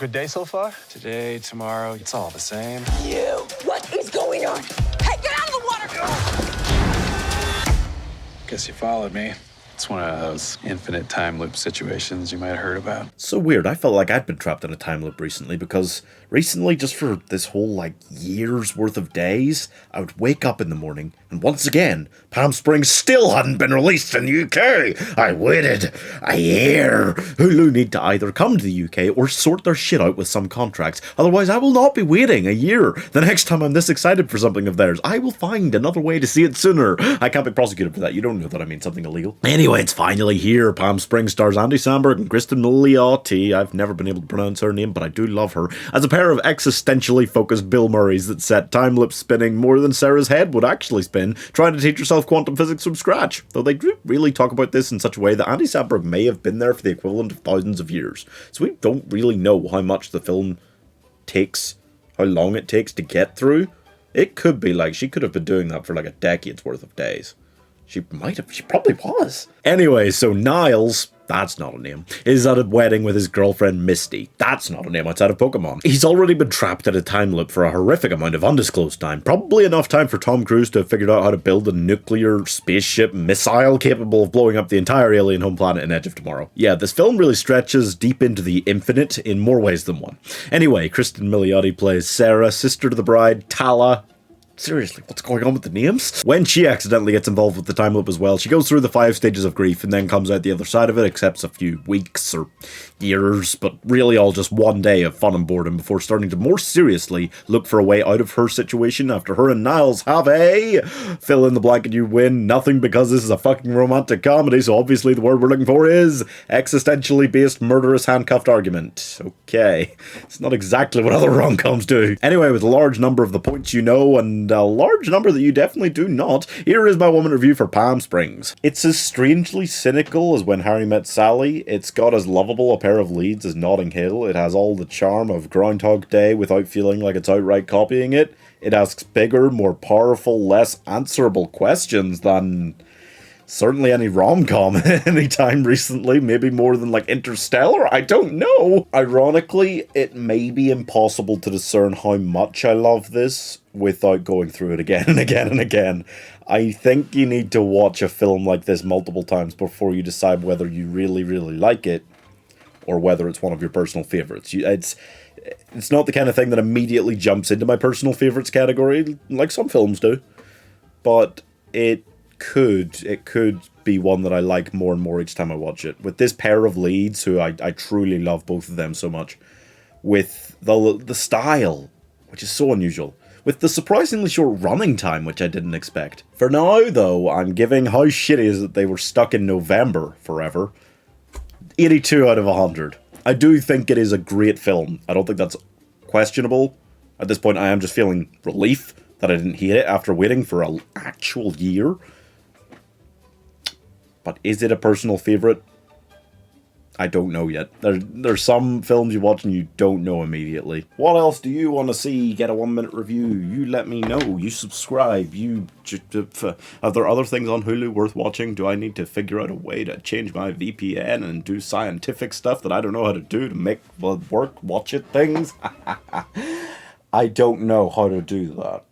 Good day so far? Today, tomorrow, it's all the same. You! What is going on? Hey, get out of the water! Guess you followed me. It's one of those infinite time loop situations you might have heard about. So weird, I felt like I'd been trapped in a time loop recently, because recently, just for this whole, year's worth of days, I would wake up in the morning, and once again, Palm Springs still hadn't been released in the UK! I waited a year! Hulu need to either come to the UK or sort their shit out with some contracts, otherwise I will not be waiting a year! The next time I'm this excited for something of theirs, I will find another way to see it sooner! I can't be prosecuted for that, you don't know that I mean something illegal. Anyway, it's finally here. Palm Springs stars Andy Samberg and Cristin Milioti. I've never been able to pronounce her name, but I do love her. As a pair of existentially focused Bill Murrays that set time loop spinning more than Sarah's head would actually spin, trying to teach herself quantum physics from scratch. Though they do really talk about this in such a way that Andy Samberg may have been there for the equivalent of thousands of years. So we don't really know how much the film takes, how long it takes to get through. It could be she could have been doing that for a decade's worth of days. She probably was. Anyway, so Niles, that's not a name, is at a wedding with his girlfriend Misty. That's not a name outside of Pokemon. He's already been trapped in a time loop for a horrific amount of undisclosed time. Probably enough time for Tom Cruise to have figured out how to build a nuclear spaceship missile capable of blowing up the entire alien home planet in Edge of Tomorrow. Yeah, this film really stretches deep into the infinite in more ways than one. Anyway, Cristin Milioti plays Sarah, sister to the bride, Tala. Seriously, what's going on with the names? When she accidentally gets involved with the time loop as well, she goes through the 5 stages of grief and then comes out the other side of it, accepts a few weeks or years, but really all just one day of fun and boredom before starting to more seriously look for a way out of her situation after her and Niles have a fill in the blank and you win nothing, because this is a fucking romantic comedy, so obviously the word we're looking for is existentially based murderous handcuffed argument. Okay, it's not exactly what other rom-coms do. Anyway, with a large number of the points you know and a large number that you definitely do not, here is my woman review for Palm Springs. It's as strangely cynical as When Harry Met Sally. It's got as lovable a pair of leads as Notting Hill. It has all the charm of Groundhog Day without feeling like it's outright copying it. It asks bigger, more powerful, less answerable questions than certainly any rom-com anytime recently, maybe more than Interstellar, I don't know. Ironically, it may be impossible to discern how much I love this without going through it again and again and again. I think you need to watch a film like this multiple times before you decide whether you really, really like it or whether it's one of your personal favorites. It's not the kind of thing that immediately jumps into my personal favorites category, like some films do, but it could be one that I like more and more each time I watch it. With this pair of leads, who I truly love both of them so much, with the style, which is so unusual, with the surprisingly short running time, which I didn't expect. For now, though, I'm giving how shitty is that they were stuck in November forever 82 out of 100. I do think it is a great film. I don't think that's questionable. At this point, I am just feeling relief that I didn't hate it after waiting for an actual year. But is it a personal favorite? I don't know yet. There's some films you watch and you don't know immediately. What else do you want to see? Get a 1-minute review. You let me know. You subscribe. Are there other things on Hulu worth watching? Do I need to figure out a way to change my VPN and do scientific stuff that I don't know how to do to make work watch it things? I don't know how to do that.